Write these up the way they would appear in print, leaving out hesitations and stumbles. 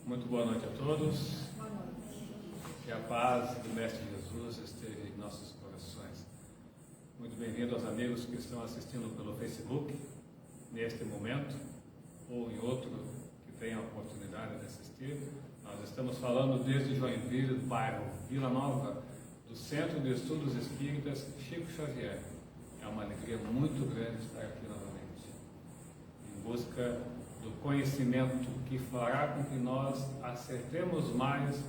Muito boa noite a todos. Boa noite. Que a paz do Mestre Jesus esteja em nossos corações. Muito bem-vindo aos amigos que estão assistindo pelo Facebook, neste momento, ou em outro que tenha a oportunidade de assistir. Nós estamos falando desde Joinville, do bairro Vila Nova, do Centro de Estudos Espíritas Chico Xavier. É uma alegria muito grande estar aqui novamente, em busca do conhecimento que fará com que nós acertemos mais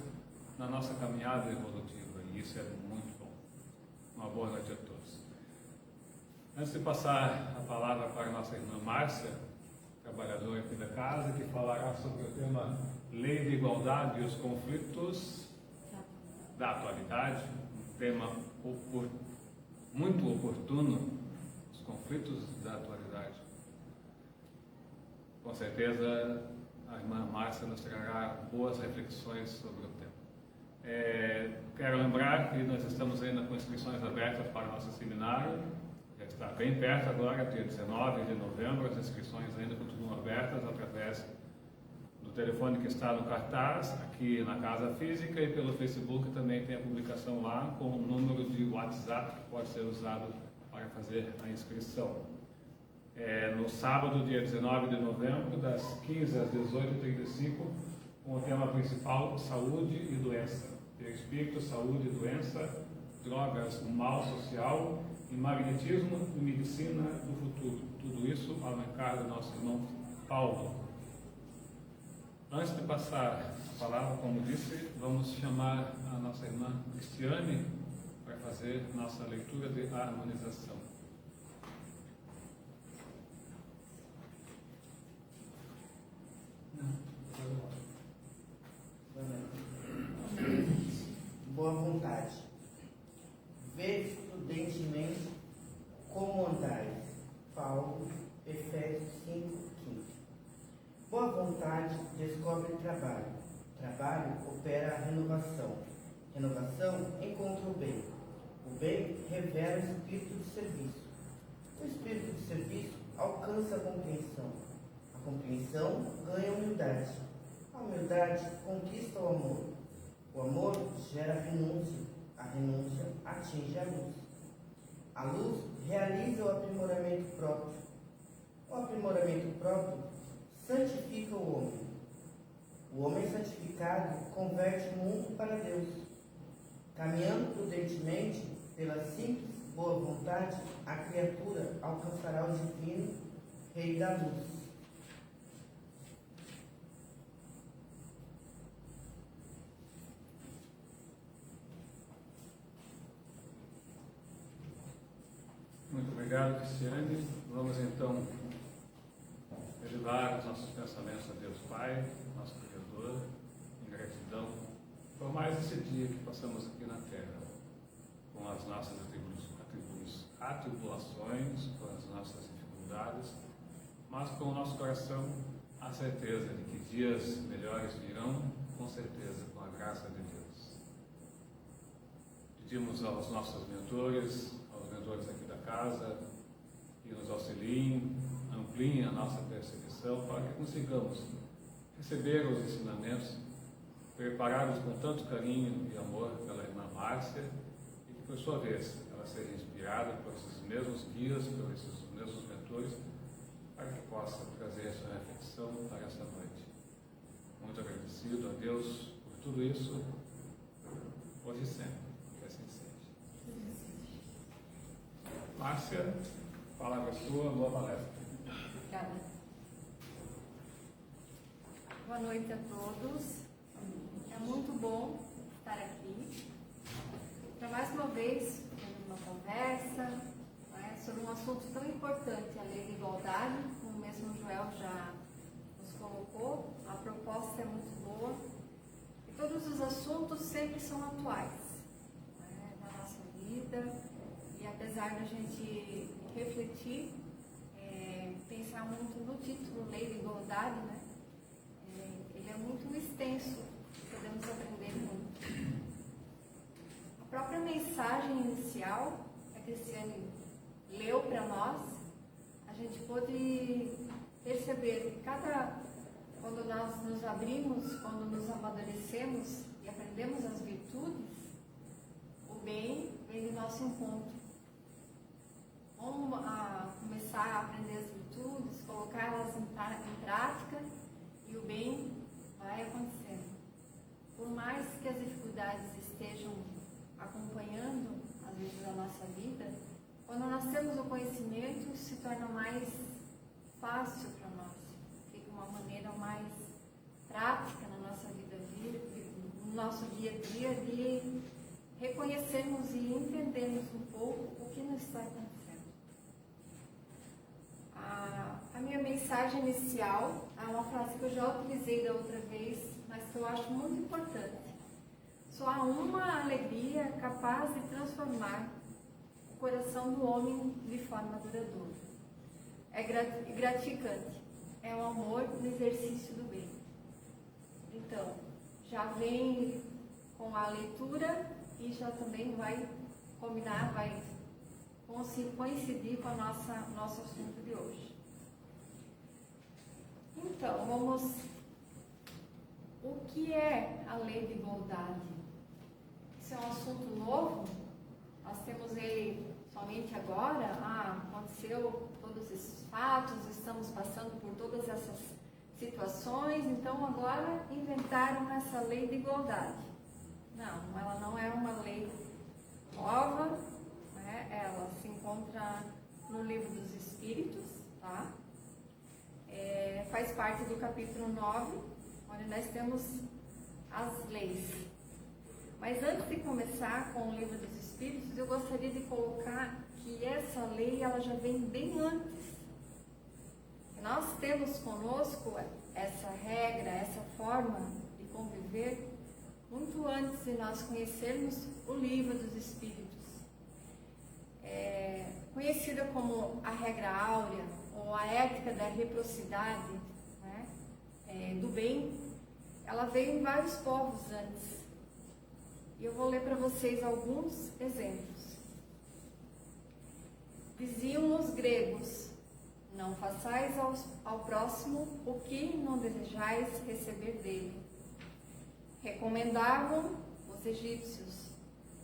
na nossa caminhada evolutiva, e isso é muito bom. Uma boa noite a todos. Antes de passar a palavra para a nossa irmã Márcia, trabalhadora aqui da casa, que falará sobre o tema Lei de Igualdade e os conflitos da atualidade, um tema muito oportuno, os conflitos da atualidade. Com certeza a irmã Márcia nos trará boas reflexões sobre o tema. Quero lembrar que nós estamos ainda com inscrições abertas para o nosso seminário. Já está bem perto agora, dia 19 de novembro. As inscrições ainda continuam abertas através do telefone que está no cartaz, aqui na Casa Física, e pelo Facebook também tem a publicação lá com o número de WhatsApp que pode ser usado para fazer a inscrição. No sábado, dia 19 de novembro, das 15 às 18h35, com o tema principal Saúde e Doença. Perispírito, saúde e doença, drogas, o mal social e magnetismo e medicina do futuro. Tudo isso ao encargo do nosso irmão Paulo. Antes de passar a palavra, como disse, vamos chamar a nossa irmã Cristiane para fazer nossa leitura de harmonização. Boa vontade. Vede prudentemente como andais. Paulo, Efésios 5:15. Boa vontade descobre trabalho. Trabalho opera a renovação. Renovação encontra o bem. O bem revela o espírito de serviço. O espírito de serviço alcança a compreensão. A compreensão ganha humildade. A humildade conquista o amor. O amor gera renúncia. A renúncia atinge a luz. A luz realiza o aprimoramento próprio. O aprimoramento próprio santifica o homem. O homem santificado converte o mundo para Deus. Caminhando prudentemente pela simples boa vontade, a criatura alcançará o divino Rei da Luz. Muito obrigado, Cristiane. Vamos então elevar os nossos pensamentos a Deus Pai, nosso Criador, em gratidão por mais esse dia que passamos aqui na Terra, com as nossas atribulações, com as nossas dificuldades, mas com o nosso coração a certeza de que dias melhores virão, com certeza, com a graça de Deus. Pedimos aos nossos mentores, aos mentores aqui da casa, que nos auxiliem, ampliem a nossa percepção para que consigamos receber os ensinamentos preparados com tanto carinho e amor pela irmã Márcia, e que, por sua vez, ela seja inspirada por esses mesmos guias, por esses mesmos mentores, para que possa trazer essa reflexão para esta noite. Muito agradecido a Deus por tudo isso, hoje e sempre. Que assim seja. Márcia, palavra sua, boa palestra. Obrigada. Boa noite a todos. É muito bom estar aqui para mais uma vez tendo uma conversa, né, sobre um assunto tão importante, a lei de igualdade, como mesmo o Joel já nos colocou. A proposta é muito boa e todos os assuntos sempre são atuais, né, na nossa vida, e apesar da gente refletir, pensar muito no título Lei de Igualdade, né, ele é muito extenso. Podemos aprender muito. A própria mensagem inicial, a Cristiane leu para nós, a gente pôde perceber que cada quando nós nos abrimos, quando nos amadurecemos e aprendemos as virtudes, o bem vem do nosso encontro. Vamos começar a aprender as virtudes, colocá-las em prática e o bem vai acontecendo. Por mais que as dificuldades estejam acompanhando, às vezes, a nossa vida, quando nós temos o conhecimento, se torna mais fácil para nós. Fica uma maneira mais prática na nossa vida, no nosso dia a dia, de reconhecermos e entendermos um pouco o que nos está acontecendo. A minha mensagem inicial é uma frase que eu já utilizei da outra vez, mas que eu acho muito importante. Só há uma alegria capaz de transformar o coração do homem de forma duradoura. É gratificante. É o amor no exercício do bem. Então, já vem com a leitura e já também vai combinar, vai coincidir com o nosso assunto de hoje. Então, o que é a lei de igualdade? Isso é um assunto novo? Nós temos ele somente agora? Aconteceu todos esses fatos, estamos passando por todas essas situações, então agora inventaram essa lei de igualdade. Não, ela não é uma lei nova, né? Ela se encontra no Livro dos Espíritos, tá? Faz parte do capítulo 9, onde nós temos as leis. Mas antes de começar com o Livro dos Espíritos, eu gostaria de colocar que essa lei ela já vem bem antes. Nós temos conosco essa regra, essa forma de conviver muito antes de nós conhecermos o Livro dos Espíritos. Conhecida como a regra áurea, ou a ética da reciprocidade, né, do bem, ela veio em vários povos antes. E eu vou ler para vocês alguns exemplos. Diziam os gregos: não façais ao próximo o que não desejais receber dele. Recomendavam os egípcios: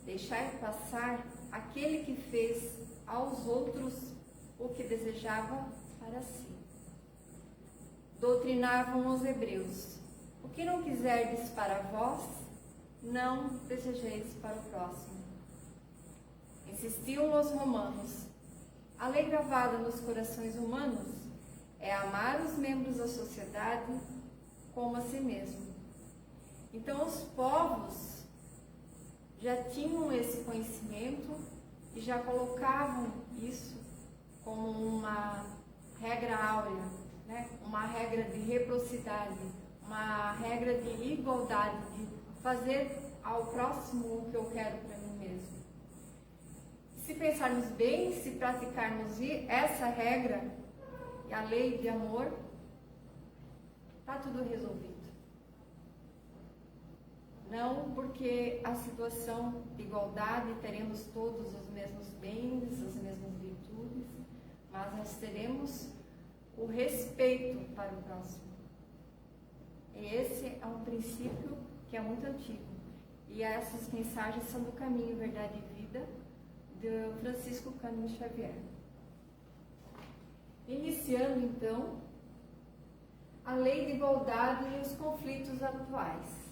deixai passar aquele que fez aos outros o que desejava para si. Doutrinavam os hebreus: o que não quiserdes para vós, não desejeis para o próximo. Insistiam os romanos: a lei gravada nos corações humanos é amar os membros da sociedade como a si mesmo. Então os povos já tinham esse conhecimento e já colocavam isso como uma regra áurea, né? Uma regra de reciprocidade, uma regra de igualdade, de fazer ao próximo o que eu quero para mim mesmo. Se pensarmos bem, se praticarmos essa regra e a lei de amor, está tudo resolvido. Não porque a situação de igualdade teremos todos os mesmos bens, as mesmas virtudes, mas nós teremos o respeito para o próximo. E esse é um princípio que é muito antigo. E essas mensagens são do Caminho, Verdade e Vida, de Francisco Cândido Xavier. Iniciando então a lei de igualdade e os conflitos atuais.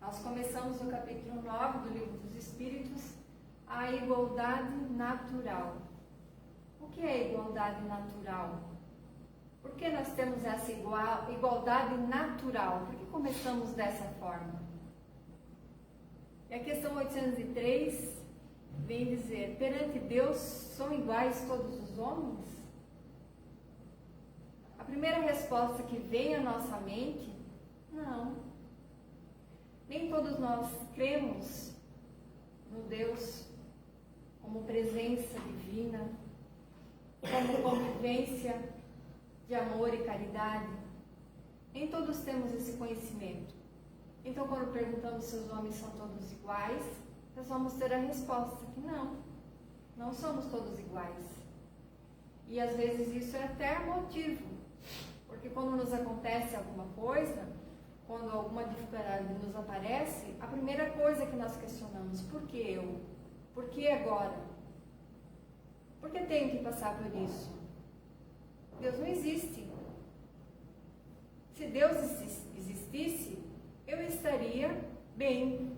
Nós começamos no capítulo 9 do Livro dos Espíritos, a igualdade natural. O que é igualdade natural? Por que nós temos essa igualdade natural? Por que começamos dessa forma? E a questão 803 vem dizer: perante Deus são iguais todos os homens? A primeira resposta que vem à nossa mente: não. Nem todos nós cremos no Deus como presença divina, como convivência de amor e caridade. Nem todos temos esse conhecimento. Então, quando perguntamos se os homens são todos iguais, nós vamos ter a resposta que não somos todos iguais. E às vezes isso é até motivo Porque quando nos acontece alguma coisa, quando alguma dificuldade nos aparece, a primeira coisa que nós questionamos, por que eu? Por que agora? Por que tenho que passar por isso? Deus não existe. Se Deus existisse, eu estaria bem.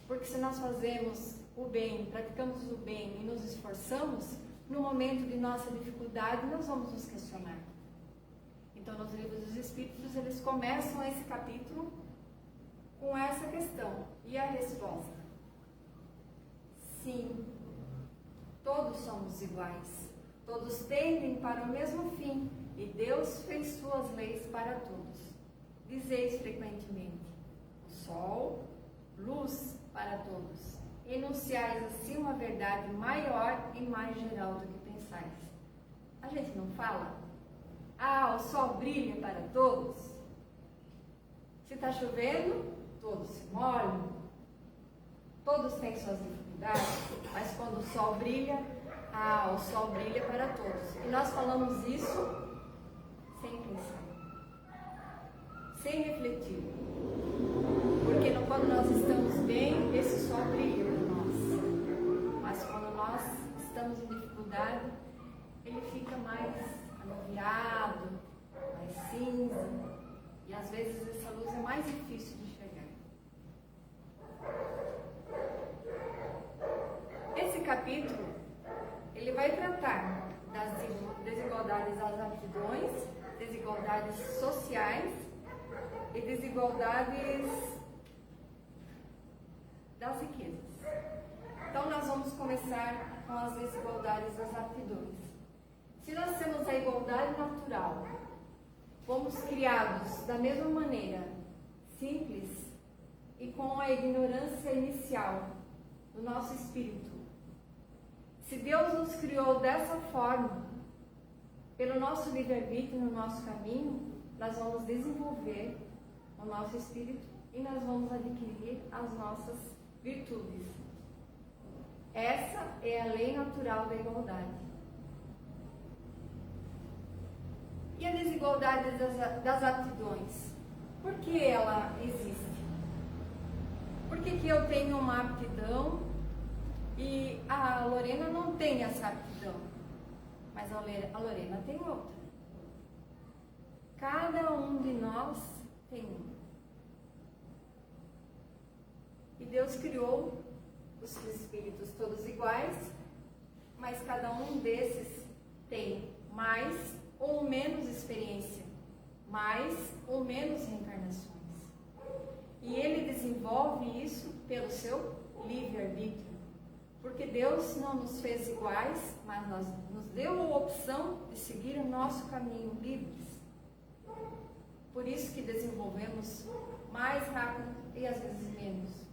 Porque se nós fazemos o bem, praticamos o bem e nos esforçamos, no momento de nossa dificuldade, nós vamos nos questionar. Então, nos livros dos Espíritos, eles começam esse capítulo com essa questão. E a resposta? Sim, todos somos iguais. Todos tendem para o mesmo fim. E Deus fez suas leis para todos. Dizeis frequentemente: o sol, luz para todos. Enunciais assim uma verdade maior e mais geral do que pensais. A gente não fala? Ah, o sol brilha para todos. Se está chovendo, todos se molham. Todos têm suas dificuldades, mas quando o sol brilha, o sol brilha para todos. E nós falamos isso sem pensar, sem refletir. Porque quando nós estamos bem, esse sol brilha para nós. Mas quando nós estamos em dificuldade, ele fica mais anuviado, mais cinza. E às vezes essa luz é mais difícil de enxergar. Esse capítulo, ele vai tratar das desigualdades das aptidões, desigualdades sociais e desigualdades das riquezas. Então, nós vamos começar com as desigualdades das aptidões. Se nós temos a igualdade natural, fomos criados da mesma maneira, simples e com a ignorância inicial do nosso espírito. Se Deus nos criou dessa forma, pelo nosso livre-arbítrio no nosso caminho, nós vamos desenvolver o nosso espírito e nós vamos adquirir as nossas virtudes. Essa é a lei natural da igualdade. E a desigualdade das aptidões? Por que ela existe? Por que eu tenho uma aptidão e a Lorena não tem essa aptidão? Mas a Lorena tem outra. Cada um de nós tem uma. E Deus criou os espíritos todos iguais, mas cada um desses tem mais ou menos experiência, mais ou menos reencarnações. E ele desenvolve isso pelo seu livre-arbítrio. Porque Deus não nos fez iguais, mas nos deu a opção de seguir o nosso caminho livres. Por isso que desenvolvemos mais rápido e às vezes menos.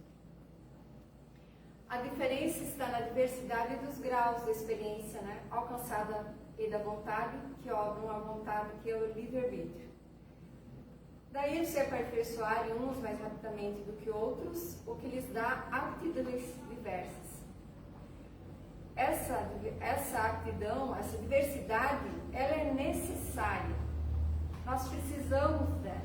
A diferença está na diversidade dos graus da experiência, alcançada e da vontade, que obram a vontade, que é o livre-arbítrio. Daí se aperfeiçoarem uns mais rapidamente do que outros, o que lhes dá aptidões diversas. Essa aptidão, essa diversidade, ela é necessária. Nós precisamos dela.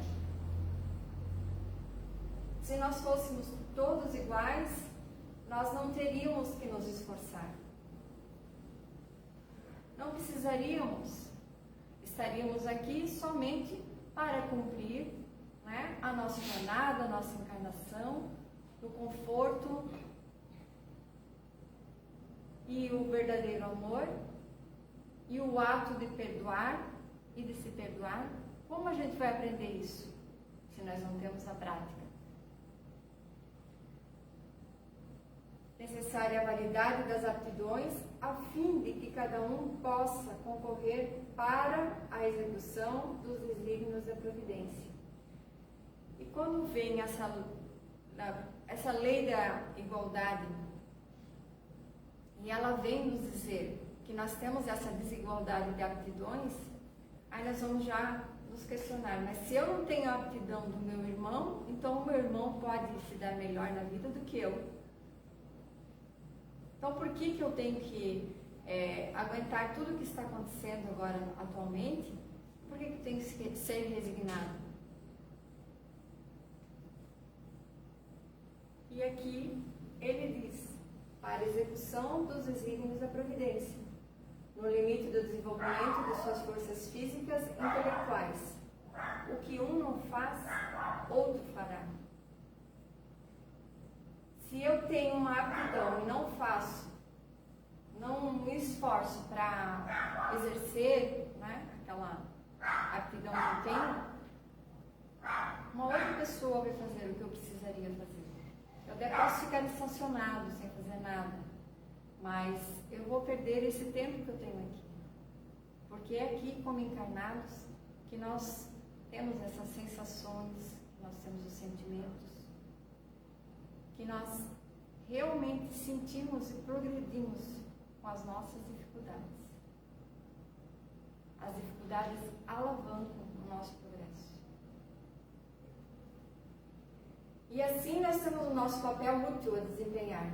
Se nós fôssemos todos iguais, nós não teríamos que nos esforçar. Não precisaríamos. Estaríamos aqui somente para cumprir a nossa jornada, a nossa encarnação, no conforto e o verdadeiro amor e o ato de perdoar e de se perdoar. Como a gente vai aprender isso se nós não temos a prática? Necessária a validade das aptidões a fim de que cada um possa concorrer para a execução dos desígnios da providência. E quando vem essa lei da igualdade, e ela vem nos dizer que nós temos essa desigualdade de aptidões, aí nós vamos já nos questionar, mas se eu não tenho a aptidão do meu irmão, então o meu irmão pode se dar melhor na vida do que eu. Então por que eu tenho que aguentar tudo o que está acontecendo agora, atualmente, por que tem que ser resignado? E aqui ele diz, para execução dos desígnios da providência, no limite do desenvolvimento de suas forças físicas e intelectuais. O que um não faz, outro fará. Se eu tenho uma aptidão e não faço, não me esforço para exercer, né, aquela aptidão que eu tenho, uma outra pessoa vai fazer o que eu precisaria fazer. Eu até posso ficar estacionado sem fazer nada, mas eu vou perder esse tempo que eu tenho aqui. Porque é aqui, como encarnados, que nós temos essas sensações, que nós temos os sentimentos, que nós realmente sentimos e progredimos com as nossas dificuldades. As dificuldades alavancam o nosso progresso. E assim nós temos o nosso papel útil a desempenhar,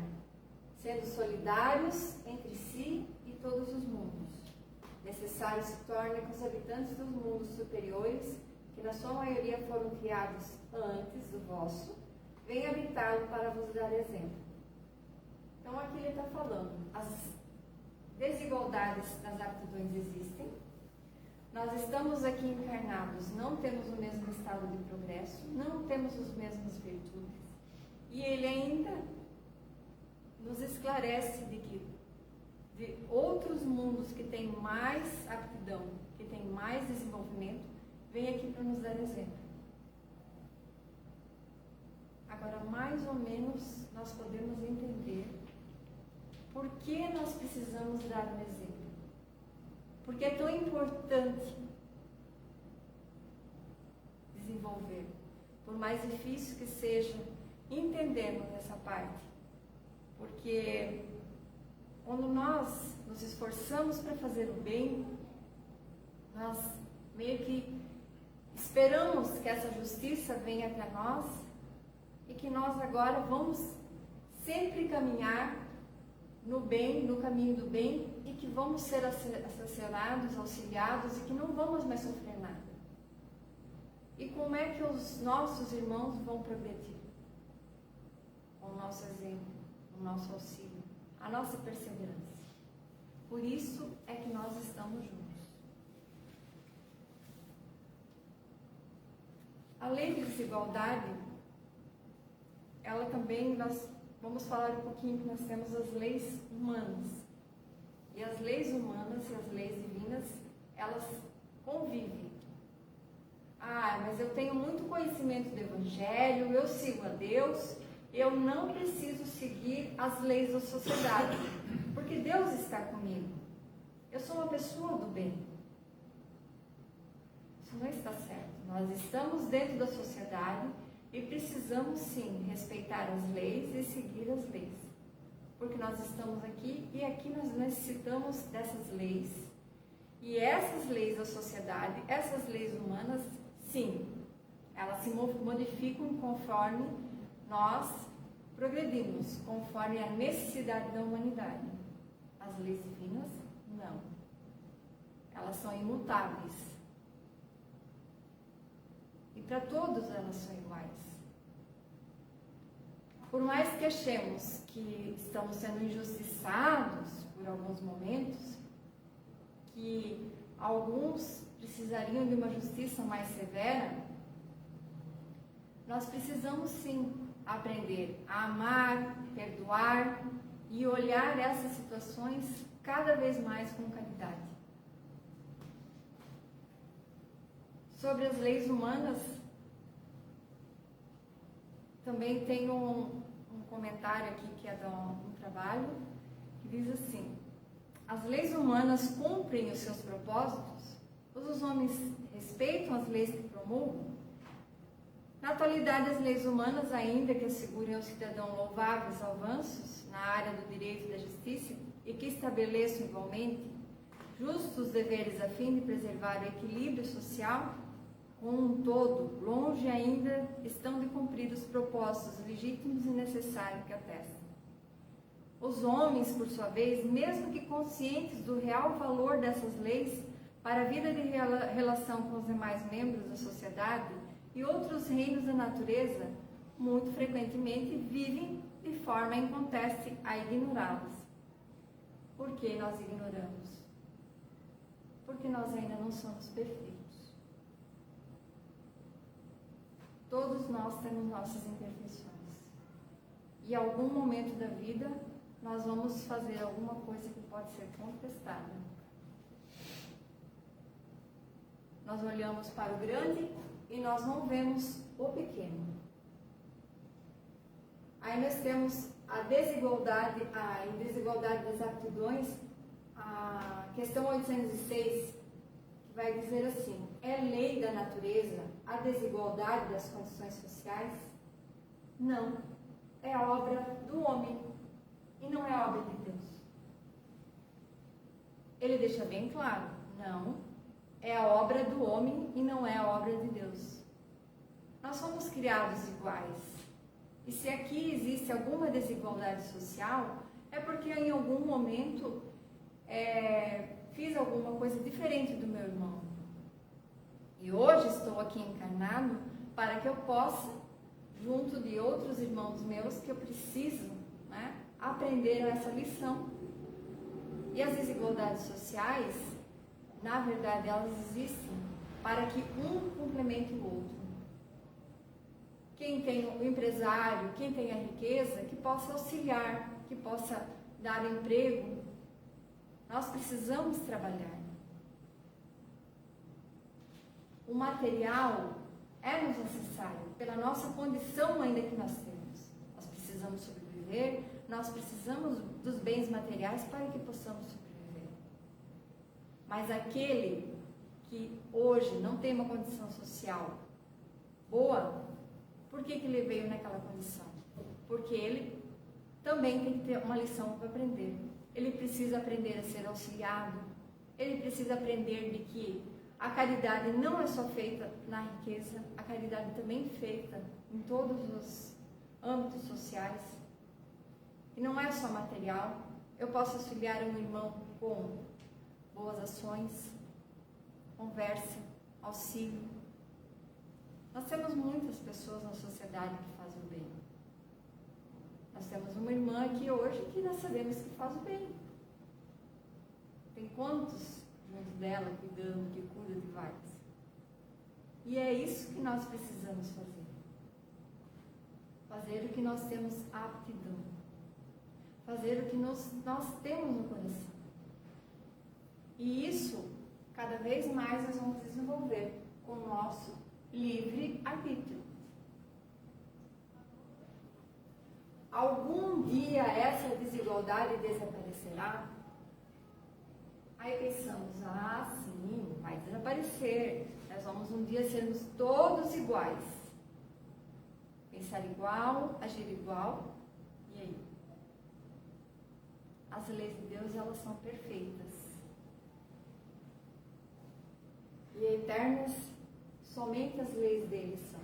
sendo solidários entre si e todos os mundos. Necessário se torna que os habitantes dos mundos superiores, que na sua maioria foram criados antes do vosso, venham habitá-lo para vos dar exemplo. Então aqui ele está falando, as desigualdades nas aptidões existem, nós estamos aqui encarnados, não temos o mesmo estado de progresso, não temos as mesmas virtudes, e ele ainda nos esclarece de que de outros mundos que têm mais aptidão, que têm mais desenvolvimento, vem aqui para nos dar exemplo. Agora, mais ou menos, nós podemos entender por que nós precisamos dar um exemplo. Porque é tão importante desenvolver, por mais difícil que seja, entendermos essa parte. Porque quando nós nos esforçamos para fazer o bem, nós meio que esperamos que essa justiça venha até nós e que nós agora vamos sempre caminhar no bem, no caminho do bem, e que vamos ser assessorados, auxiliados, e que não vamos mais sofrer nada. E como é que os nossos irmãos vão progredir? Com o nosso exemplo, o nosso auxílio, a nossa perseverança. Por isso é que nós estamos juntos. A lei de desigualdade, ela também, nós vamos falar um pouquinho que nós temos as leis humanas. E as leis humanas e as leis divinas, elas convivem. Mas eu tenho muito conhecimento do Evangelho, eu sigo a Deus, eu não preciso seguir as leis da sociedade, porque Deus está comigo. Eu sou uma pessoa do bem. Isso não está certo. Nós estamos dentro da sociedade e precisamos sim respeitar as leis e seguir as leis. Porque nós estamos aqui e aqui nós necessitamos dessas leis. E essas leis da sociedade, essas leis humanas, sim, elas se modificam conforme nós progredimos, conforme a necessidade da humanidade. As leis divinas, não. Elas são imutáveis. E para todos elas são iguais. Por mais que achemos que estamos sendo injustiçados por alguns momentos, que alguns precisariam de uma justiça mais severa, nós precisamos sim aprender a amar, perdoar e olhar essas situações cada vez mais com caridade. Sobre as leis humanas, também tem um comentário aqui que é de um trabalho, que diz assim: as leis humanas cumprem os seus propósitos, os homens respeitam as leis que promulgam. Na atualidade, as leis humanas, ainda que assegurem ao cidadão louváveis avanços na área do direito e da justiça e que estabeleçam igualmente justos deveres a fim de preservar o equilíbrio social, com um todo, longe ainda estão de cumprir os propósitos legítimos e necessários que atestam. Os homens, por sua vez, mesmo que conscientes do real valor dessas leis para a vida de relação com os demais membros da sociedade e outros reinos da natureza, muito frequentemente vivem de forma inconteste a ignorá-las. Por que nós ignoramos? Porque nós ainda não somos perfeitos. Todos nós temos nossas imperfeições. E em algum momento da vida, nós vamos fazer alguma coisa que pode ser contestada. Nós olhamos para o grande e nós não vemos o pequeno. Aí nós temos a desigualdade das aptidões, a questão 806, que vai dizer assim: é lei da natureza a desigualdade das condições sociais? Não, é obra do homem e não é obra de Deus. Ele deixa bem claro, não, é a obra do homem e não é a obra de Deus. Nós somos criados iguais. E se aqui existe alguma desigualdade social, é porque em algum momento fiz alguma coisa diferente do meu irmão. E hoje estou aqui encarnado para que eu possa, junto de outros irmãos meus, que eu preciso, né, aprender essa lição. E as desigualdades sociais, na verdade, elas existem para que um complemente o outro. Quem tem o empresário, quem tem a riqueza, que possa auxiliar, que possa dar emprego. Nós precisamos trabalhar. O material é-nos necessário, pela nossa condição ainda que nós temos. Nós precisamos sobreviver, nós precisamos dos bens materiais para que possamos sobreviver. Mas aquele que hoje não tem uma condição social boa, por que ele veio naquela condição? Porque ele também tem que ter uma lição para aprender. Ele precisa aprender a ser auxiliado. Ele precisa aprender de que a caridade não é só feita na riqueza, a caridade também é feita em todos os âmbitos sociais. E não é só material. Eu posso auxiliar um irmão com boas ações, conversa, auxílio. Nós temos muitas pessoas na sociedade que fazem o bem. Nós temos uma irmã aqui hoje que nós sabemos que faz o bem. Tem quantos junto dela cuidando, que cuida de vários? E é isso que nós precisamos fazer. Fazer o que nós temos aptidão. Fazer o que nós temos no coração. E isso, cada vez mais nós vamos desenvolver com o nosso livre-arbítrio. Algum dia essa desigualdade desaparecerá? Aí pensamos, sim, vai desaparecer. Nós vamos um dia sermos todos iguais. Pensar igual, agir igual. E aí? As leis de Deus, elas são perfeitas. E eternas. Somente as leis dele são.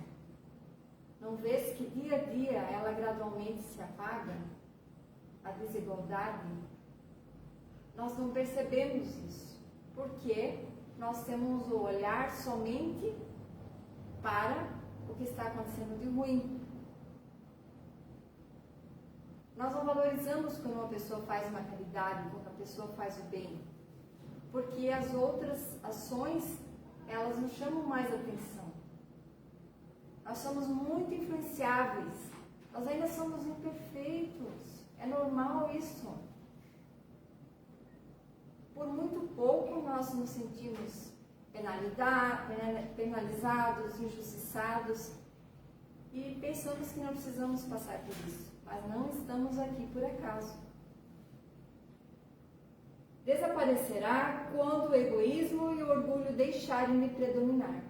Não vês que dia a dia ela gradualmente se apaga? A desigualdade? Nós não percebemos isso. Porque nós temos o olhar somente para o que está acontecendo de ruim. Nós não valorizamos quando uma pessoa faz uma caridade, quando a pessoa faz o bem. Porque as outras ações, elas nos chamam mais atenção. Nós somos muito influenciáveis. Nós ainda somos imperfeitos. É normal isso. Por muito pouco nós nos sentimos penalizados, injustiçados e pensamos que não precisamos passar por isso. Mas não estamos aqui por acaso. Desaparecerá quando o egoísmo e o orgulho deixarem de predominar.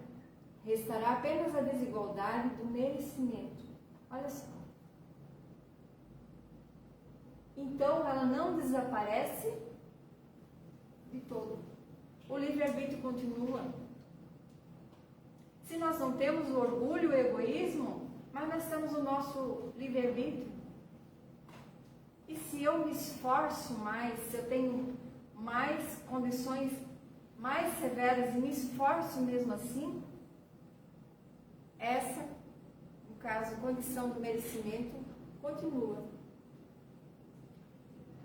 Restará apenas a desigualdade do merecimento. Olha só. Então, ela não desaparece de todo. O livre-arbítrio continua. Se nós não temos o orgulho e o egoísmo, mas nós temos o nosso livre-arbítrio. E se eu me esforço mais, se eu tenho mais condições mais severas e me esforço mesmo assim, essa, no caso, condição do merecimento, continua.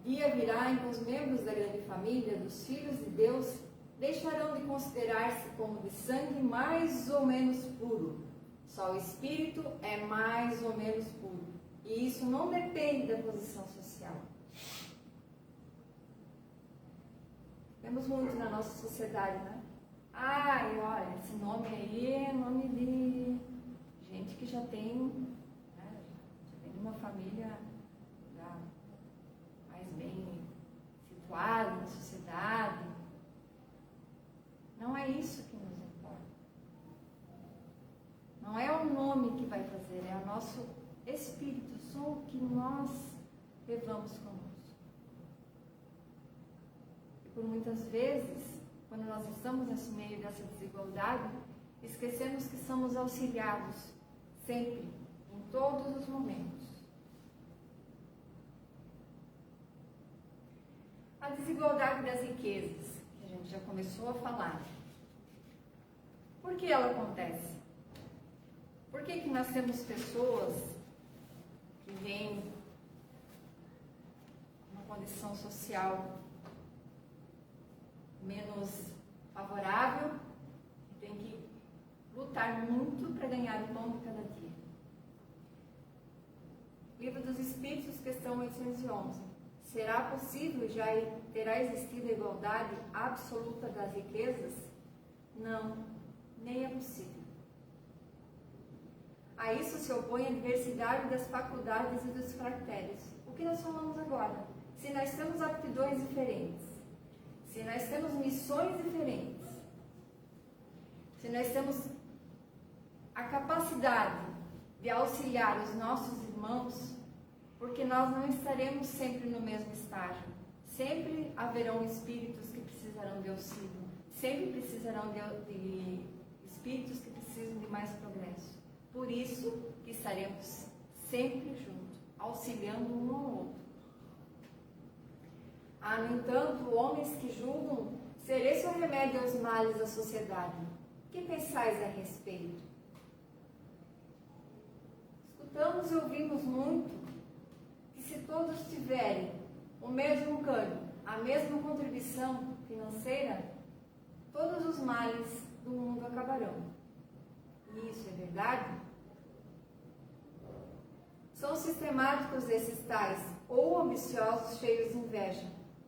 Dia virá em que os membros da grande família, dos filhos de Deus, deixarão de considerar-se como de sangue mais ou menos puro. Só o espírito é mais ou menos puro. E isso não depende da posição social. Temos muito na nossa sociedade, né? Ai, olha, esse nome aí é nome de gente que já tem, né, já tem uma família já mais bem situada na sociedade. Não é isso que nos importa. Não é o nome que vai fazer, é o nosso espírito, só o que nós levamos conosco. E por muitas vezes, quando nós estamos nesse meio dessa desigualdade, esquecemos que somos auxiliados sempre, em todos os momentos. A desigualdade das riquezas, que a gente já começou a falar. Por que ela acontece? Por que nós temos pessoas que vêm uma condição social menos favorável e tem que lutar muito para ganhar o pão de cada dia? Livro dos Espíritos, questão 811. Será possível já terá existido a igualdade absoluta das riquezas? Não, nem é possível. A isso se opõe a diversidade das faculdades e dos caracteres. O que nós falamos agora? Se nós temos aptidões diferentes, se nós temos missões diferentes, se nós temos a capacidade de auxiliar os nossos irmãos, porque nós não estaremos sempre no mesmo estágio. Sempre haverão espíritos que precisarão de auxílio, sempre precisarão de espíritos que precisam de mais progresso. Por isso que estaremos sempre juntos, auxiliando um ao outro. Há, no entanto, homens que julgam ser esse o remédio aos males da sociedade. O que pensais a respeito? Escutamos e ouvimos muito que se todos tiverem o mesmo câmbio, a mesma contribuição financeira, todos os males do mundo acabarão. E isso é verdade? São sistemáticos esses tais, ou ambiciosos, cheios de inveja.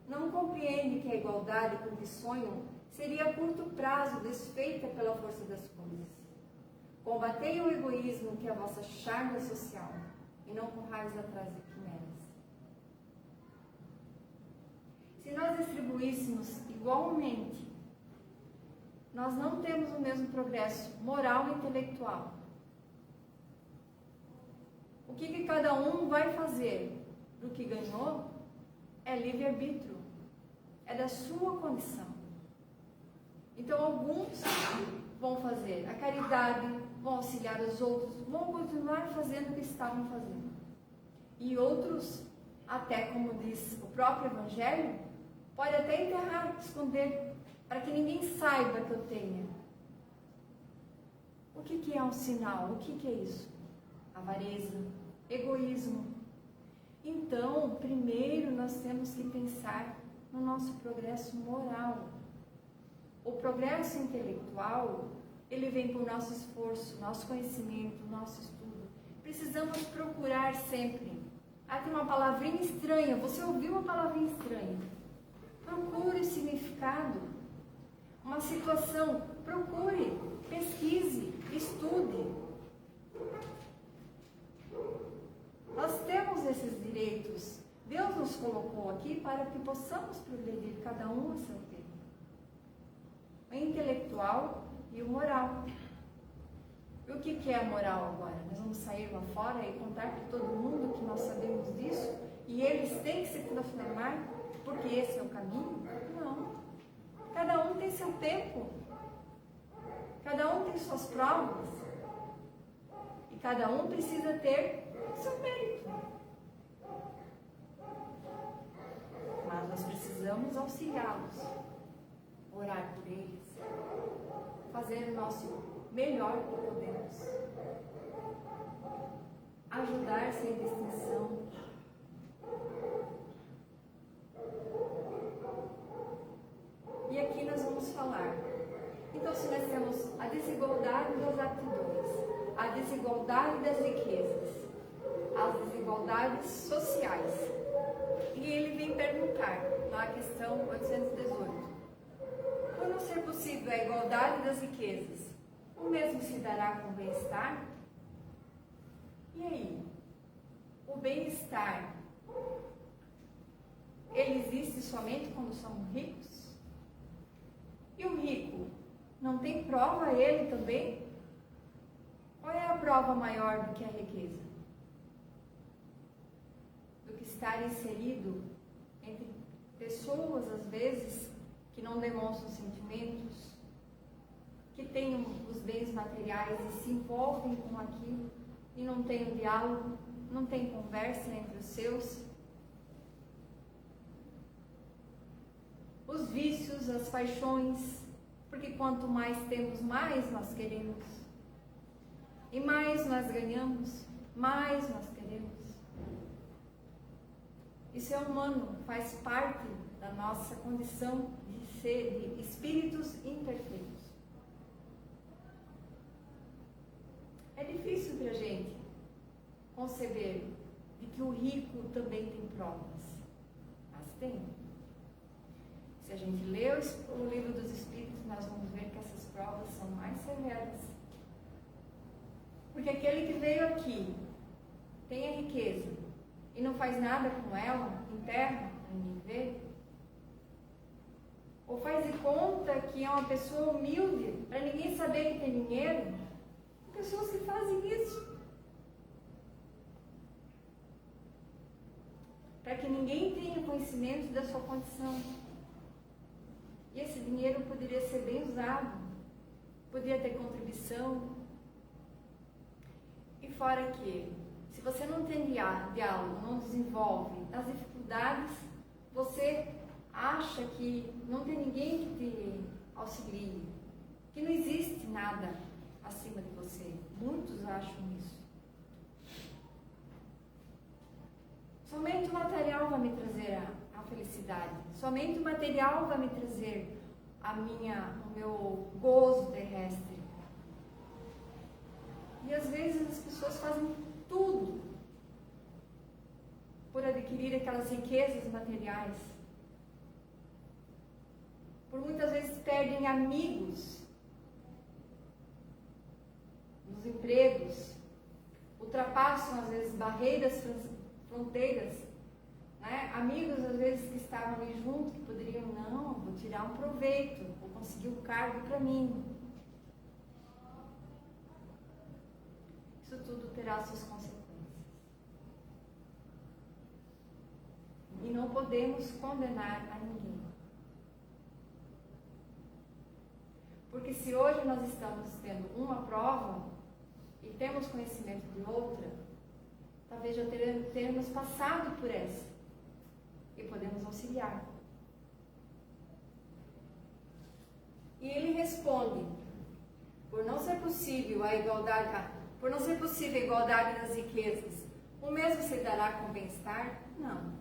Não compreendem que a igualdade com que sonham seria a curto prazo desfeita pela força das coisas. Combatei o egoísmo que é a vossa charla social, e não corrais atrás de quimeras. Se nós distribuíssemos igualmente, nós não temos o mesmo progresso moral e intelectual. O que cada um vai fazer do que ganhou é livre-arbítrio, é da sua condição. Então, alguns vão fazer a caridade, vão auxiliar os outros, vão continuar fazendo o que estavam fazendo. E outros, até como diz o próprio Evangelho, pode até enterrar, esconder, para que ninguém saiba que eu tenha. O que é um sinal? O que é isso? Avareza, egoísmo. Então, primeiro nós temos que pensar no nosso progresso moral. O progresso intelectual, ele vem por nosso esforço, nosso conhecimento, nosso estudo. Precisamos procurar sempre. Ah, tem uma palavrinha estranha, você ouviu uma palavrinha estranha. Procure o significado. Uma situação, procure, pesquise, estude. Nós temos esses direitos. Deus nos colocou aqui para que possamos progredir, cada um a seu tempo. O intelectual e o moral. E o que é a moral agora? Nós vamos sair lá fora e contar para todo mundo que nós sabemos disso e eles têm que se transformar porque esse é o caminho? Não. Cada um tem seu tempo. Cada um tem suas provas. E cada um precisa ter seu mérito. precisamos auxiliá-los, orar por eles, fazer o nosso melhor que podemos, ajudar sem distinção. E aqui nós vamos falar. Então, se nós temos a desigualdade das aptidões, a desigualdade das riquezas, as desigualdades sociais, e ele vem perguntar, na questão 818, por não ser possível a igualdade das riquezas, o mesmo se dará com o bem-estar? E aí? O bem-estar, ele existe somente quando somos ricos? E o rico, não tem prova ele também? Qual é a prova maior do que a riqueza? Do que estar inserido entre pessoas, às vezes, que não demonstram sentimentos, que têm os bens materiais e se envolvem com aquilo e não tem um diálogo, não tem conversa entre os seus. Os vícios, as paixões, porque quanto mais temos, mais nós queremos. E mais nós ganhamos, mais nós queremos. Isso é humano, faz parte da nossa condição de ser de espíritos imperfeitos. É difícil para a gente conceber de que o rico também tem provas, mas tem. Se a gente lê o livro dos Espíritos, nós vamos ver que essas provas são mais severas. Porque aquele que veio aqui, tem a riqueza, e não faz nada com ela, enterra, ninguém vê, ou faz de conta que é uma pessoa humilde, para ninguém saber que tem dinheiro, tem pessoas que fazem isso. Para que ninguém tenha conhecimento da sua condição. E esse dinheiro poderia ser bem usado, poderia ter contribuição. E fora que, se você não tem diálogo, não desenvolve as dificuldades, você acha que não tem ninguém que te auxilie, que não existe nada acima de você. Muitos acham isso. Somente o material vai me trazer a felicidade. Somente o material vai me trazer o meu gozo terrestre. E às vezes as pessoas fazem tudo por adquirir aquelas riquezas materiais. Por muitas vezes perdem amigos nos empregos, ultrapassam às vezes barreiras, fronteiras, né? Amigos às vezes que estavam ali junto, que poderiam, não, vou tirar um proveito, vou conseguir um cargo para mim. Isso tudo terá suas consequências. E não podemos condenar a ninguém. Porque se hoje nós estamos tendo uma prova e temos conhecimento de outra, talvez já teremos passado por essa e podemos auxiliar. E ele responde: por não ser possível a igualdade das riquezas, o mesmo se dará com o bem-estar? Não.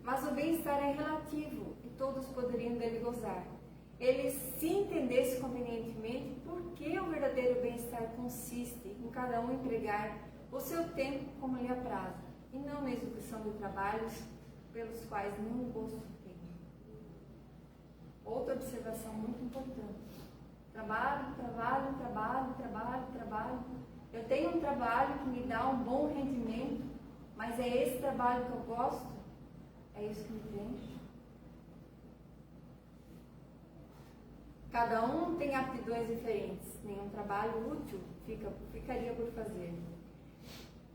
Mas o bem-estar é relativo e todos poderiam dele gozar. Ele se entendesse convenientemente porque o verdadeiro bem-estar consiste em cada um empregar o seu tempo como lhe apraz, e não na execução de trabalhos pelos quais nenhum gosto tem. Outra observação muito importante. Trabalho. Eu tenho um trabalho que me dá um bom rendimento, mas é esse trabalho que eu gosto? É isso que me preenche? Cada um tem aptidões diferentes. Nenhum trabalho útil ficaria por fazer.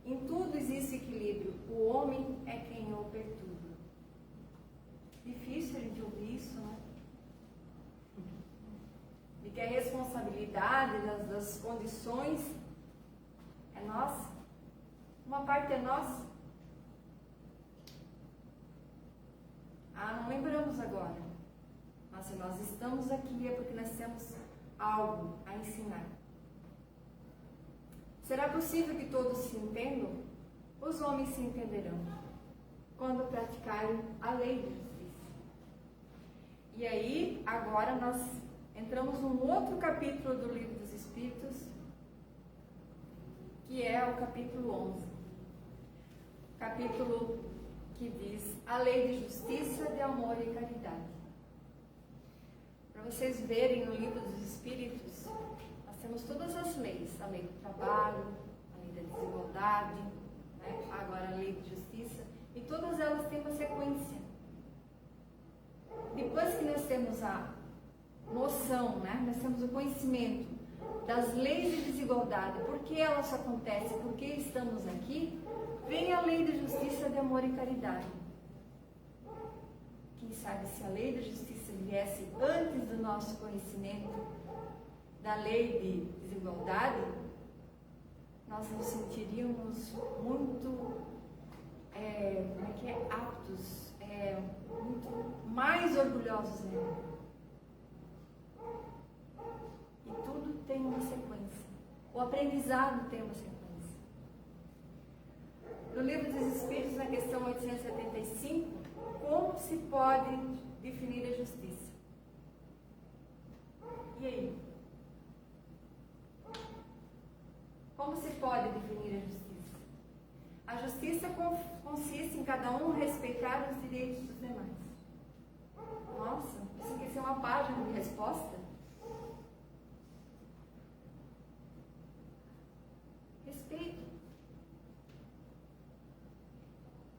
Em tudo existe equilíbrio. O homem é quem o perturba. Difícil a gente ouvir isso, né? E que a responsabilidade das condições é nossa. Uma parte é nossa. Ah, não lembramos agora. Mas se nós estamos aqui é porque nós temos algo a ensinar. Será possível que todos se entendam? Os homens se entenderão quando praticarem a lei de justiça. E aí, agora nós entramos num outro capítulo do Livro dos Espíritos, que é o capítulo 11. Capítulo que diz a lei de justiça, de amor e caridade. Para vocês verem no Livro dos Espíritos, nós temos todas as leis. A lei do trabalho, a lei da desigualdade, né? Agora a lei de justiça. E todas elas têm uma sequência. Depois que nós temos a noção, né? Nós temos o conhecimento das leis de desigualdade, por que elas acontecem, por que estamos aqui, vem a lei de justiça, de amor e caridade. Quem sabe se a lei de justiça viesse antes do nosso conhecimento da lei de desigualdade, nós nos sentiríamos muito aptos, muito mais orgulhosos ainda. E tudo tem uma sequência. O aprendizado tem uma sequência. No Livro dos Espíritos, na questão 875, como se pode definir a justiça? E aí? Como se pode definir a justiça? A justiça consiste em cada um respeitar os direitos dos demais. Nossa, isso quer ser uma página de resposta? Respeito.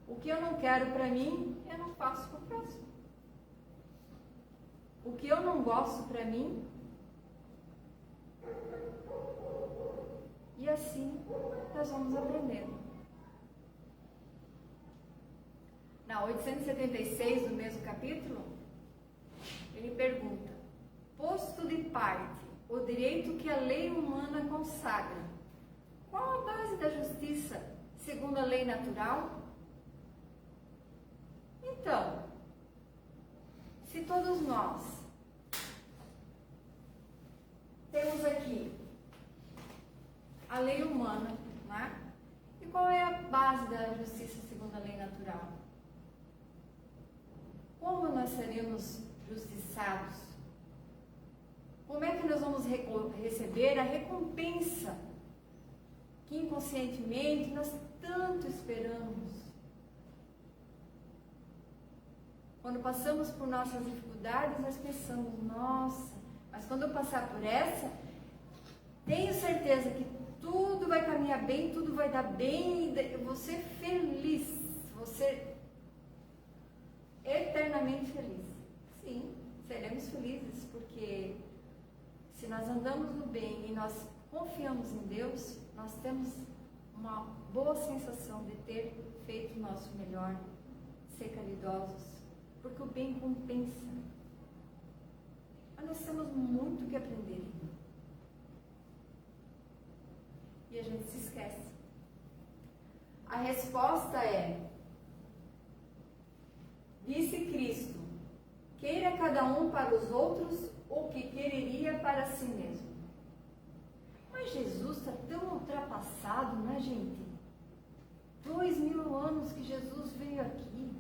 O que eu não quero para mim, eu não faço para o próximo. O que eu não gosto para mim, e assim nós vamos aprendendo. Na 876 do mesmo capítulo, ele pergunta: posto de parte o direito que a lei humana consagra, qual a base da justiça segundo a lei natural? Então, se todos nós temos aqui a lei humana, né? E qual é a base da justiça segundo a lei natural? Como nós seremos justiçados? Como é que nós vamos receber a recompensa que inconscientemente nós tanto esperamos? Quando passamos por nossas dificuldades, nós pensamos, nossa, mas quando eu passar por essa, tenho certeza que tudo vai caminhar bem, tudo vai dar bem, eu vou ser feliz, vou ser eternamente feliz. Sim, seremos felizes, porque se nós andamos no bem e nós confiamos em Deus, nós temos uma boa sensação de ter feito o nosso melhor, ser caridosos, porque o bem compensa. Mas nós temos muito que aprender. E a gente se esquece. A resposta é: disse Cristo, queira cada um para os outros o que quereria para si mesmo. Mas Jesus está tão ultrapassado, né, gente? 2000 anos que Jesus veio aqui.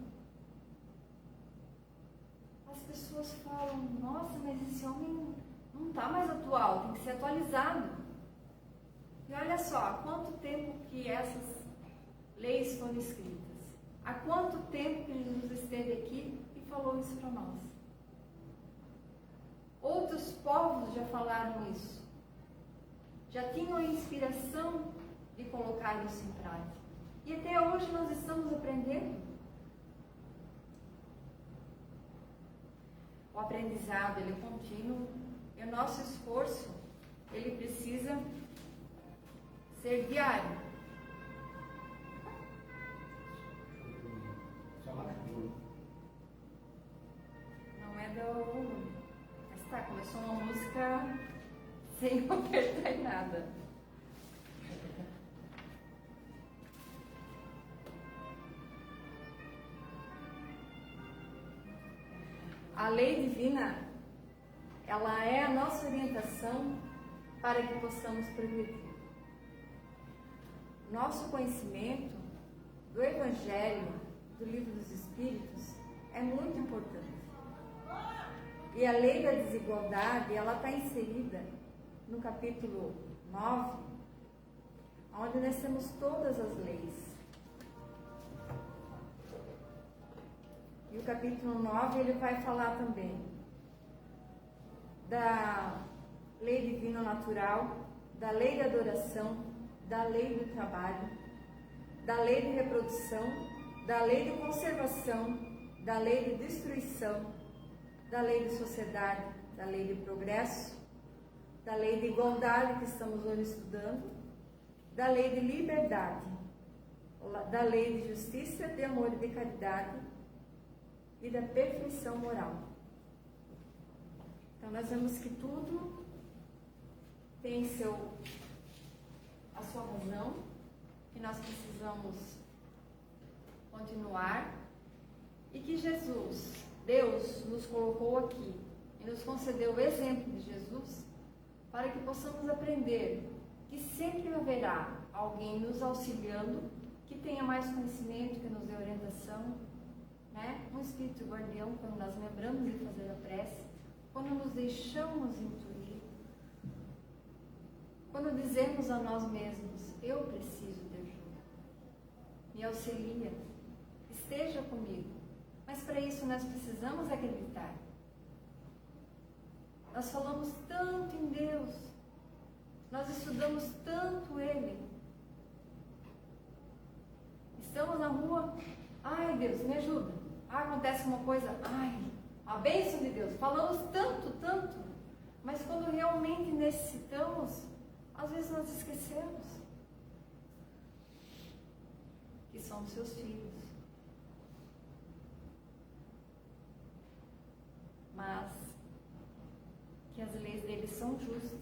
As pessoas falam, nossa, mas esse homem não está mais atual, tem que ser atualizado. E olha só, há quanto tempo que essas leis foram escritas? Há quanto tempo que Jesus esteve aqui e falou isso para nós? Outros povos já falaram isso. Já tinham a inspiração de colocar isso em prática. E até hoje nós estamos aprendendo. O aprendizado, ele é contínuo. E o nosso esforço, ele precisa ser diário. Não é do... Mas tá, começou uma música sem apertar em nada. lei divina, ela é a nossa orientação para que possamos progredir. Nosso conhecimento do Evangelho, do Livro dos Espíritos, é muito importante. E a lei da desigualdade, ela está inserida no capítulo 9, onde nós temos todas as leis. E o capítulo 9, ele vai falar também da lei divina natural, da lei da adoração, da lei do trabalho, da lei de reprodução, da lei de conservação, da lei de destruição, da lei de sociedade, da lei de progresso, da lei de igualdade que estamos hoje estudando, da lei de liberdade, da lei de justiça, de amor e de caridade e da perfeição moral. Então nós vemos que tudo tem a sua razão, que nós precisamos continuar e que Jesus, Deus, nos colocou aqui e nos concedeu o exemplo de Jesus para que possamos aprender que sempre haverá alguém nos auxiliando, que tenha mais conhecimento, que nos dê orientação, né? Um espírito guardião, quando nós lembramos de fazer a prece, quando nos deixamos intuir, quando dizemos a nós mesmos, eu preciso de ajuda, me auxilia, esteja comigo. Mas para isso nós precisamos acreditar. Nós falamos tanto em Deus, nós estudamos tanto Ele. Estamos na rua, ai Deus, me ajuda. Acontece uma coisa, ai, a bênção de Deus. Falamos tanto, tanto, mas quando realmente necessitamos, às vezes nós esquecemos que somos seus filhos. Mas que as leis dele são justas.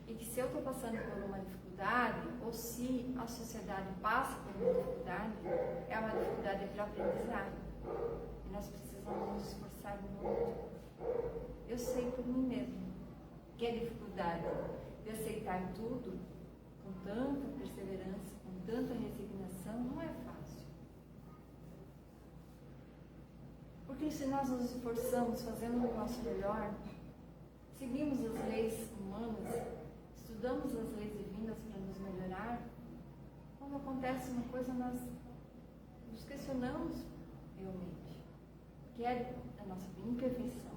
E que se eu estou passando por uma dificuldade, ou se a sociedade passa por uma dificuldade, é uma dificuldade para aprendizagem. E nós precisamos nos esforçar muito. Eu sei por mim mesmo que a dificuldade de aceitar tudo com tanta perseverança, com tanta resignação, não é fácil. Porque se nós nos esforçamos, fazendo o nosso melhor, seguimos as leis humanas, estudamos as leis divinas para nos melhorar, quando acontece uma coisa, nós nos questionamos realmente, que é a nossa imperfeição.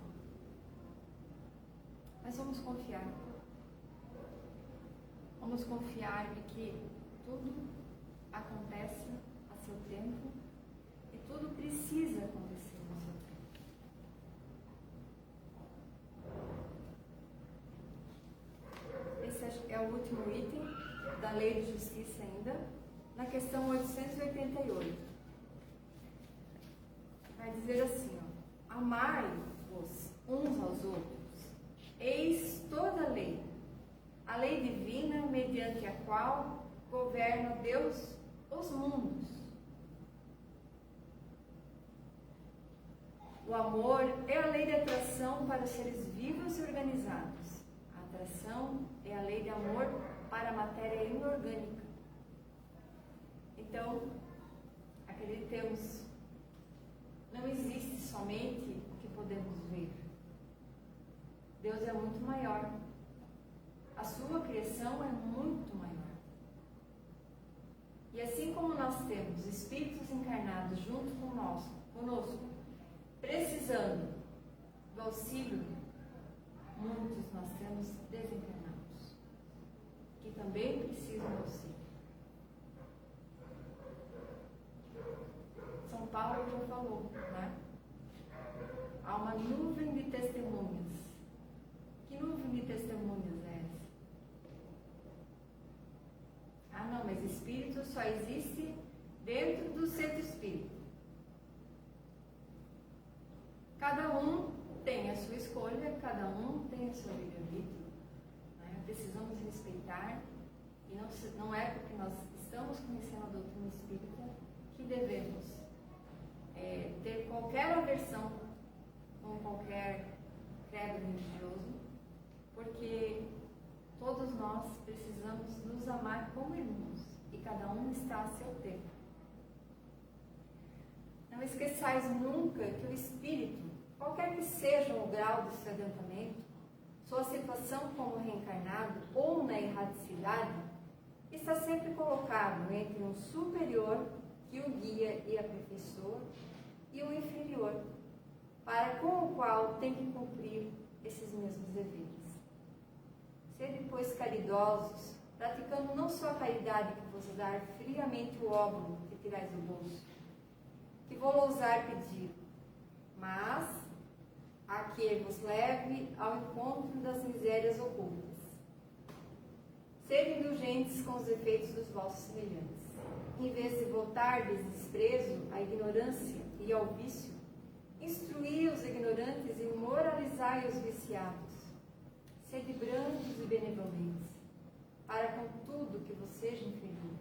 Mas vamos confiar. Vamos confiar de que tudo acontece a seu tempo e tudo precisa acontecer no seu tempo. Esse é o último item da Lei de Justiça ainda, na questão 888. Vai dizer assim, ó, amai-vos uns aos outros, eis toda a lei. A lei divina, mediante a qual governa Deus os mundos. O amor é a lei de atração para os seres vivos e organizados. A atração é a lei de amor para a matéria inorgânica. Então, acreditemos, não existe somente o que podemos ver. Deus é muito maior. A sua criação é muito maior. E assim como nós temos espíritos encarnados junto conosco, precisando do auxílio, muitos nós temos desencarnados, que também precisam do auxílio. São Paulo já falou, né? Há uma nuvem de testemunhas. Que nuvem de testemunhas é essa? Ah, não, mas espírito só existe dentro do centro espírita. Cada um tem a sua escolha, cada um tem o seu livre-arbítrio. Né? Precisamos respeitar, e não é porque nós estamos conhecendo a doutrina espírita que devemos ter qualquer aversão nós precisamos nos amar como irmãos, e cada um está a seu tempo. Não esqueçais nunca que o Espírito, qualquer que seja o grau de seu adiantamento, sua situação como reencarnado ou na erraticidade, está sempre colocado entre um superior que o guia e aperfeiçoa e um inferior, para com o qual tem que cumprir esses mesmos deveres. Sede, pois, caridosos, praticando não só a caridade que vos dar friamente o óbolo que tirais do bolso, que vou ousar pedir, mas a que vos leve ao encontro das misérias ocultas. Sede indulgentes com os efeitos dos vossos semelhantes. Em vez de voltardes desprezo à ignorância e ao vício, instruí os ignorantes e moralizai os viciados. Sede brandos e benevolentes, para com tudo que vos seja inferior.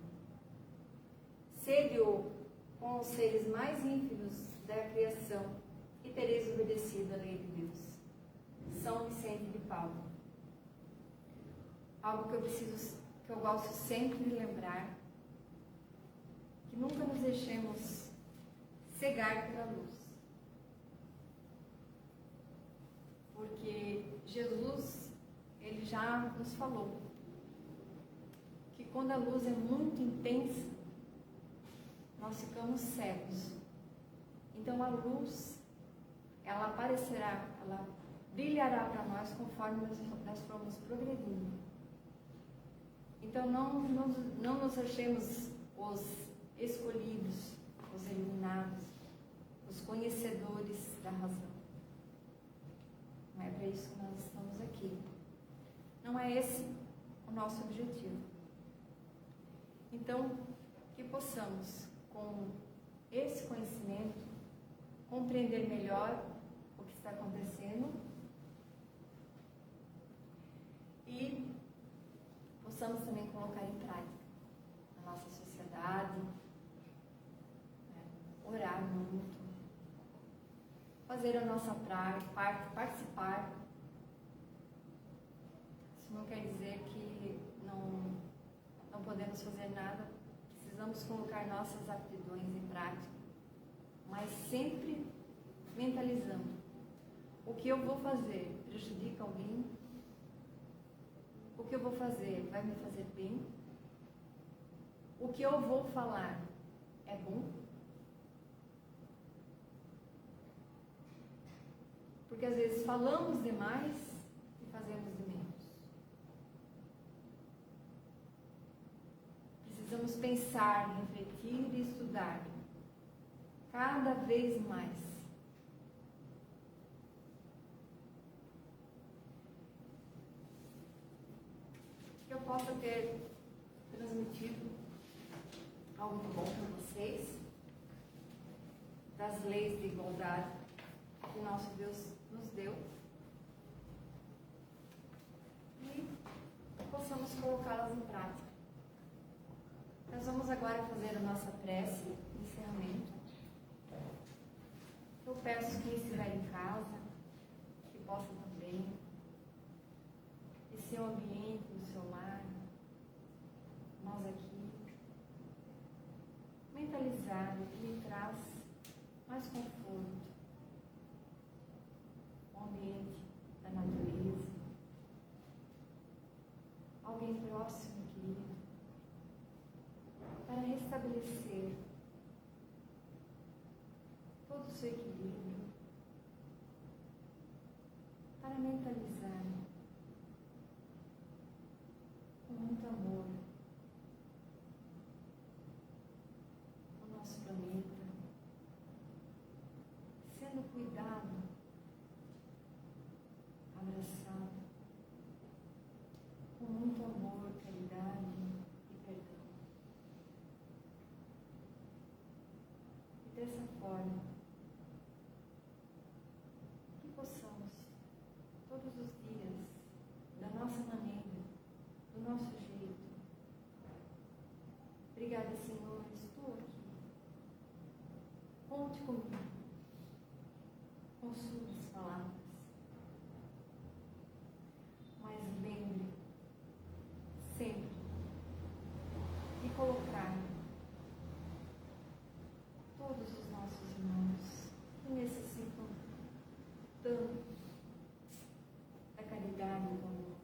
Sede-o com os seres mais ínfimos da criação, e tereis obedecido a lei de Deus. São Vicente de Paulo. Algo que eu gosto sempre de lembrar, que nunca nos deixemos cegar pela luz. Porque Jesus, ele já nos falou que quando a luz é muito intensa, nós ficamos cegos. Então a luz, ela aparecerá, ela brilhará para nós conforme nós formos progredindo. Então não nos achemos os escolhidos, os iluminados, os conhecedores da razão. Não é para isso que nós estamos aqui. Não é esse o nosso objetivo. Então, que possamos, com esse conhecimento, compreender melhor o que está acontecendo e possamos também colocar em prática na nossa sociedade, né? Orar muito, fazer a nossa parte, participar. Isso não quer dizer que não podemos fazer nada, precisamos colocar nossas aptidões em prática, mas sempre mentalizando: o que eu vou fazer prejudica alguém? O que eu vou fazer vai me fazer bem? O que eu vou falar é bom? Porque às vezes falamos demais e fazemos de menos. Precisamos pensar, refletir e estudar cada vez mais. Que eu possa ter transmitido algo de bom para vocês, das leis de igualdade que nosso Deus nos deu, e possamos colocá-las em prática. Nós vamos agora fazer a nossa prece de encerramento. Eu peço que quem estiver em casa, que possa também, esse ambiente do seu lar, nós aqui, mentalizar o que lhe traz mais conforto, o ambiente da natureza, alguém próximo, querido, para restabelecer todo o seu equilíbrio, para mentalizar com muito amor o nosso planeta, sendo cuidado, abraçado, com muito amor, caridade e perdão. E dessa forma, que possamos, todos os dias, da nossa maneira, do nosso jeito. Obrigada, Senhor, estou aqui. Conte comigo, com suas palavras. Mas lembre colocar todos os nossos irmãos que necessitam tanto da caridade e do amor.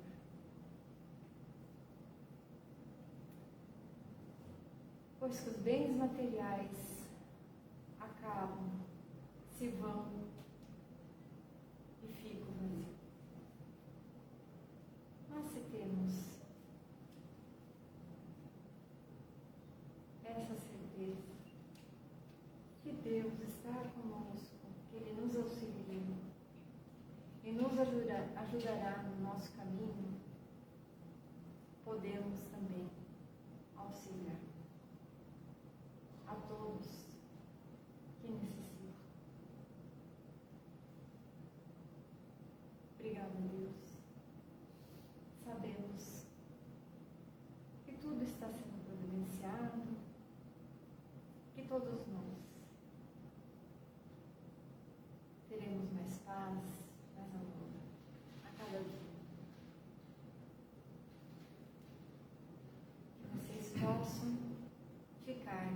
Pois que os bens materiais acabam, se vão e ficam vazios. Mas se temos essa certeza que Deus está conosco, que Ele nos auxilia e nos ajudará no nosso caminho, podemos também auxiliar a todos que necessitam. Obrigada, Deus. Sabemos que tudo está sendo providenciado, que todos nós teremos mais paz, mais amor a cada dia. Que vocês possam ficar